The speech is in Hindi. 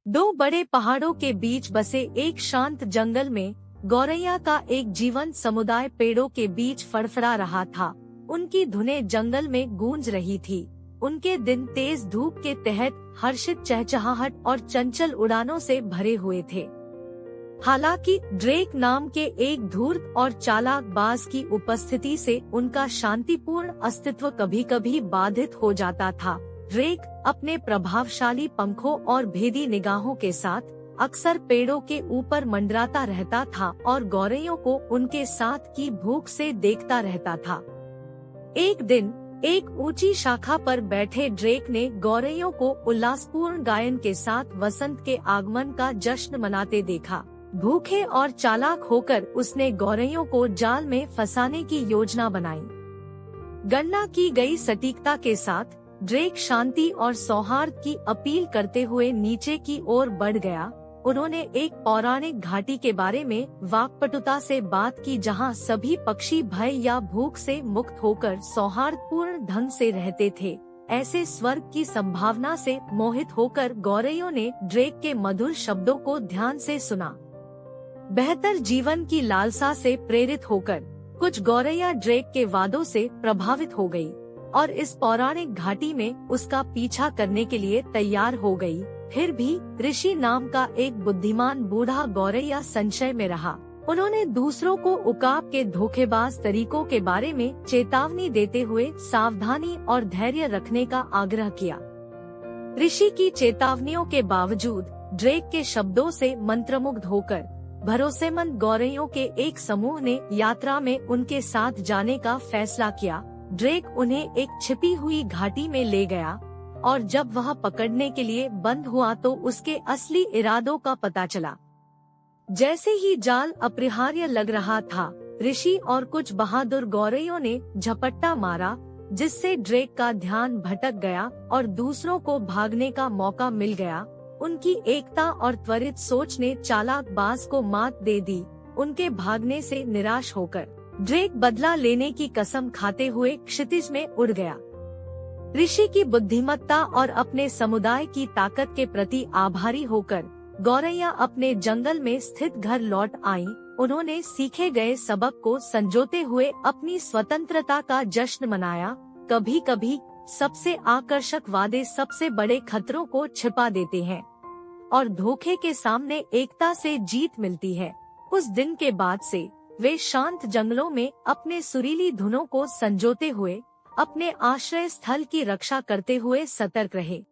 दो बड़े पहाड़ों के बीच बसे एक शांत जंगल में गौरैया का एक जीवंत समुदाय पेड़ों के बीच फड़फड़ा रहा था। उनकी धुनें जंगल में गूंज रही थी। उनके दिन तेज धूप के तहत हर्षित चहचहाहट और चंचल उड़ानों से भरे हुए थे। हालांकि ड्रेक नाम के एक धूर्त और चालाक बाज की उपस्थिति से उनका शांतिपूर्ण अस्तित्व कभी-कभी बाधित हो जाता था। ड्रेक अपने प्रभावशाली पंखों और भेदी निगाहों के साथ अक्सर पेड़ों के ऊपर मंडराता रहता था और गौरैयों को उनके साथ की भूख से देखता रहता था। एक दिन एक ऊंची शाखा पर बैठे ड्रेक ने गौरैयों को उल्लासपूर्ण गायन के साथ वसंत के आगमन का जश्न मनाते देखा। भूखे और चालाक होकर उसने गौरैयों को जाल में फंसाने की योजना बनाई। गणना की गई सटीकता के साथ ड्रेक शांति और सौहार्द की अपील करते हुए नीचे की ओर बढ़ गया। उन्होंने एक पौराणिक घाटी के बारे में वाक्पटुता से बात की जहां सभी पक्षी भय या भूख से मुक्त होकर सौहार्दपूर्ण ढंग से रहते थे। ऐसे स्वर्ग की संभावना से मोहित होकर गौरैयों ने ड्रेक के मधुर शब्दों को ध्यान से सुना। बेहतर जीवन की लालसा से प्रेरित होकर कुछ गौरैया ड्रेक के वादों से प्रभावित हो गई और इस पौराणिक घाटी में उसका पीछा करने के लिए तैयार हो गई। फिर भी ऋषि नाम का एक बुद्धिमान बूढ़ा गौरैया संशय में रहा। उन्होंने दूसरों को उकाब के धोखेबाज तरीकों के बारे में चेतावनी देते हुए सावधानी और धैर्य रखने का आग्रह किया। ऋषि की चेतावनियों के बावजूद ड्रेक के शब्दों से मंत्रमुग्ध होकर भरोसेमंद गौरैयों के एक समूह ने यात्रा में उनके साथ जाने का फैसला किया। ड्रेक उन्हें एक छिपी हुई घाटी में ले गया और जब वह पकड़ने के लिए बंद हुआ तो उसके असली इरादों का पता चला। जैसे ही जाल अपरिहार्य लग रहा था, ऋषि और कुछ बहादुर गौरैयों ने झपट्टा मारा, जिससे ड्रेक का ध्यान भटक गया और दूसरों को भागने का मौका मिल गया। उनकी एकता और त्वरित सोच ने चालाक बाज को मात दे दी। उनके भागने से निराश होकर ड्रेक बदला लेने की कसम खाते हुए क्षितिज में उड़ गया। ऋषि की बुद्धिमत्ता और अपने समुदाय की ताकत के प्रति आभारी होकर गौरैया अपने जंगल में स्थित घर लौट आईं। उन्होंने सीखे गए सबक को संजोते हुए अपनी स्वतंत्रता का जश्न मनाया। कभी-कभी सबसे आकर्षक वादे सबसे बड़े खतरों को छिपा देते हैं और धोखे के सामने एकता से जीत मिलती है। उस दिन के बाद से वे शांत जंगलों में अपने सुरीली धुनों को संजोते हुए अपने आश्रय स्थल की रक्षा करते हुए सतर्क रहे।